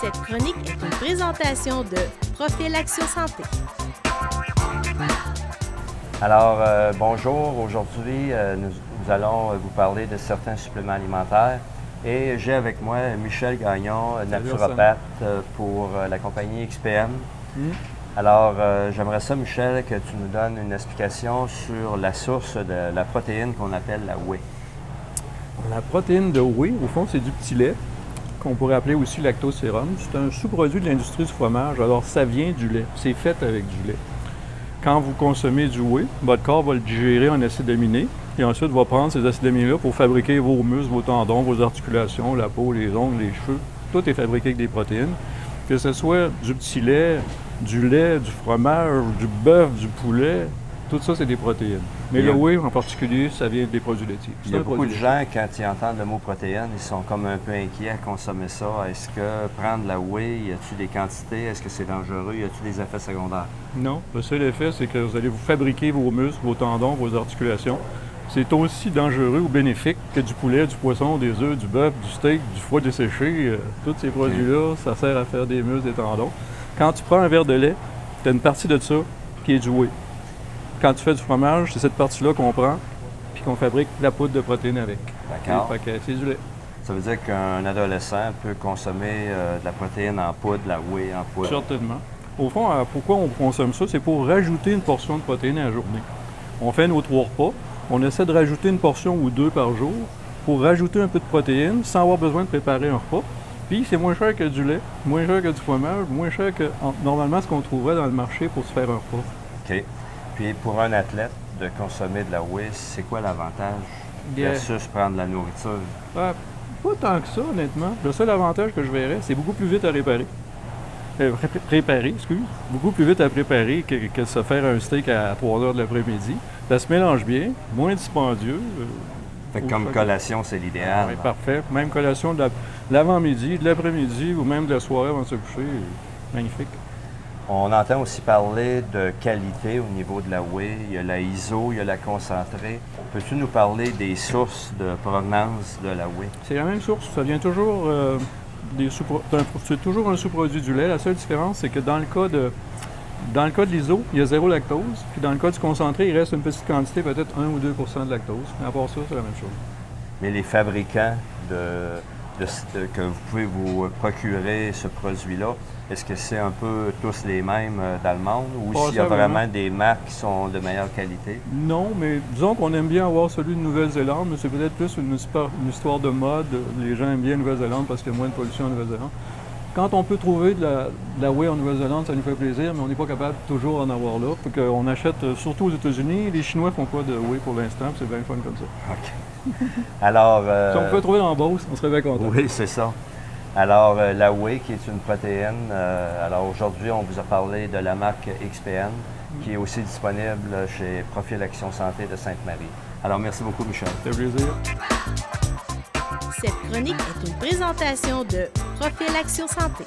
Cette chronique est une présentation de Profil Action Santé. Alors, bonjour. Aujourd'hui, nous allons vous parler de certains suppléments alimentaires. Et j'ai avec moi Michel Gagnon, naturopathe pour la compagnie XPN. Alors, j'aimerais ça, Michel, que tu nous donnes une explication sur la source de la protéine qu'on appelle la whey. La protéine de whey, au fond, c'est du petit lait, qu'on pourrait appeler aussi lactosérum. C'est un sous-produit de l'industrie du fromage. Alors, ça vient du lait. C'est fait avec du lait. Quand vous consommez du whey, votre corps va le digérer en acides aminés et ensuite va prendre ces acides aminés-là pour fabriquer vos muscles, vos tendons, vos articulations, la peau, les ongles, les cheveux. Tout est fabriqué avec des protéines. Que ce soit du petit lait, du fromage, du bœuf, du poulet, tout ça, c'est des protéines. Mais le whey, en particulier, ça vient des produits laitiers. Il y a beaucoup de gens, quand ils entendent le mot protéines, ils sont comme un peu inquiets à consommer ça. Est-ce que prendre la whey, y a-t-il des quantités? Est-ce que c'est dangereux? Y a-t-il des effets secondaires? Non. Le seul effet, c'est que vous allez vous fabriquer vos muscles, vos tendons, vos articulations. C'est aussi dangereux ou bénéfique que du poulet, du poisson, des œufs, du bœuf, du steak, du foie desséché. Tous ces produits-là, ça sert à faire des muscles, des tendons. Quand tu prends un verre de lait, tu as une partie de ça qui est du whey. Quand tu fais du fromage, c'est cette partie-là qu'on prend puis qu'on fabrique la poudre de protéines avec. D'accord. C'est du lait. Ça veut dire qu'un adolescent peut consommer de la protéine en poudre, la whey en poudre? Certainement. Au fond, pourquoi on consomme ça? C'est pour rajouter une portion de protéines à la journée. On fait nos 3 repas. On essaie de rajouter une portion ou 2 par jour pour rajouter un peu de protéines sans avoir besoin de préparer un repas. Puis c'est moins cher que du lait, moins cher que du fromage, moins cher que normalement ce qu'on trouverait dans le marché pour se faire un repas. OK. Puis pour un athlète, de consommer de la whey, c'est quoi l'avantage versus prendre de la nourriture? Pas tant que ça, honnêtement. Le seul avantage que je verrais, c'est beaucoup plus vite à réparer. Beaucoup plus vite à préparer que de se faire un steak à 3 heures de l'après-midi. Ça se mélange bien, moins dispendieux. Fait que comme collation, c'est l'idéal. Oui, parfait. Même collation de l'avant-midi, de l'après-midi ou même de la soirée avant de se coucher. Magnifique. On entend aussi parler de qualité au niveau de la whey. Il y a la ISO, il y a la concentrée. Peux-tu nous parler des sources de provenance de la whey? C'est la même source. Ça vient toujours c'est toujours un sous-produit du lait. La seule différence, c'est que dans le cas de l'ISO, il y a 0 lactose. Puis dans le cas du concentré, il reste une petite quantité, peut-être 1 ou 2 % de lactose. Mais à part ça, c'est la même chose. Mais les fabricants que vous pouvez vous procurer ce produit-là, est-ce que c'est un peu tous les mêmes dans le monde ou s'il y a vraiment des marques qui sont de meilleure qualité? Non, mais disons qu'on aime bien avoir celui de Nouvelle-Zélande, mais c'est peut-être plus une histoire de mode. Les gens aiment bien Nouvelle-Zélande parce qu'il y a moins de pollution en Nouvelle-Zélande. Quand on peut trouver de la whey en Nouvelle-Zélande, ça nous fait plaisir, mais on n'est pas capable toujours d'en avoir là. Fait qu'on achète surtout aux États-Unis. Les Chinois font pas de whey pour l'instant, c'est bien fun comme ça. OK. Alors... si on peut trouver dans Beauce, on serait bien content. Oui, c'est ça. Alors, la whey, qui est une protéine. Alors, aujourd'hui, on vous a parlé de la marque XPN, qui est aussi disponible chez Profil Action Santé de Sainte-Marie. Alors, merci beaucoup, Michel. Ça fait plaisir. Cette chronique est une présentation de Profil Action Santé.